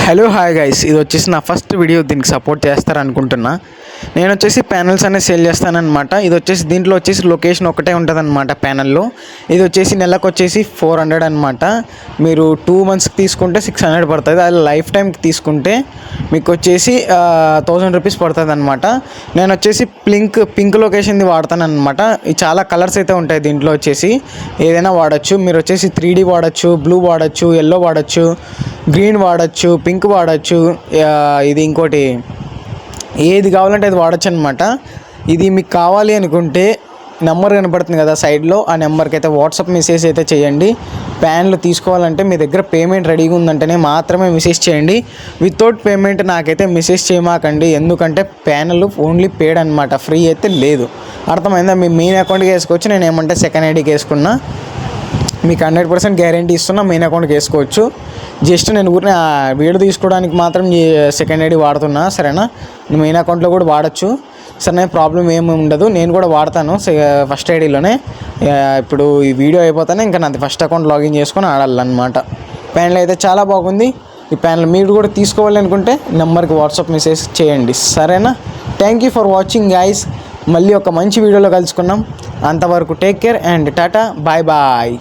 Hello hi guys, ఇది వచ్చేసి నా ఫస్ట్ వీడియో. దీనికి సపోర్ట్ చేస్తారనుకుంటున్నా. నేను వచ్చేసి ప్యానల్స్ అనేది సేల్ చేస్తానన్నమాట. ఇది వచ్చేసి దీంట్లో వచ్చేసి లొకేషన్ ఒకటే ఉంటుంది అనమాట ప్యానల్లో. ఇది వచ్చేసి నెలకు వచ్చేసి 400 అనమాట. మీరు 2 monthsకి తీసుకుంటే 600 పడుతుంది. అది లైఫ్ టైంకి తీసుకుంటే మీకు వచ్చేసి 1000 రూపీస్ పడుతుంది అనమాట. నేను వచ్చేసి పింక్ లొకేషన్ది వాడతాను అనమాట. ఇది చాలా కలర్స్ అయితే ఉంటాయి దీంట్లో. వచ్చేసి ఏదైనా వాడచ్చు. మీరు వచ్చేసి 3D వాడచ్చు, బ్లూ వాడచ్చు, ఎల్లో వాడచ్చు, గ్రీన్ వాడచ్చు, పింక్ వాడచ్చు, ఇది ఇంకోటి ఏది కావాలంటే అది వాడచ్చు అనమాట. ఇది మీకు కావాలి అనుకుంటే నెంబర్ కనపడుతుంది కదా సైడ్లో, ఆ నెంబర్కి అయితే వాట్సాప్ మెసేజ్ అయితే చేయండి. ప్యాన్లు తీసుకోవాలంటే మీ దగ్గర పేమెంట్ రెడీగా ఉందంటేనే మాత్రమే మెసేజ్ చేయండి. వితౌట్ పేమెంట్ నాకైతే మెసేజ్ చేయమాకండి. ఎందుకంటే ప్యానల్ ఓన్లీ పేడ్ అనమాట, ఫ్రీ అయితే లేదు. అర్థమైందా? మీ మెయిన్ అకౌంట్కి వేసుకోవచ్చు. నేను ఏమంటే సెకండ్ ఐడికి వేసుకున్నా. మీకు 100% గ్యారంటీ ఇస్తున్నా, మెయిన్ అకౌంట్కి వేసుకోవచ్చు. జస్ట్ నేను ఊరిని వీడియో తీసుకోవడానికి మాత్రం సెకండ్ ఐడి వాడుతున్నా, సరేనా? మెయిన్ అకౌంట్లో కూడా వాడచ్చు, సరే, ప్రాబ్లం ఏమి ఉండదు. నేను కూడా వాడతాను ఫస్ట్ ఐడిలోనే. ఇప్పుడు ఈ వీడియో అయిపోతానే ఇంకా నాది ఫస్ట్ అకౌంట్ లాగిన్ చేసుకొని ఆడాలన్నమాట. ప్యానల్ అయితే చాలా బాగుంది. ఈ ప్యానల్ మీరు కూడా తీసుకోవాలి అనుకుంటే నెంబర్కి వాట్సాప్ మెసేజ్ చేయండి, సరేనా? Thank you for watching guys. మళ్ళీ ఒక మంచి వీడియోలో కలుసుకున్నాం. అంతవరకు take care and tata, bye bye.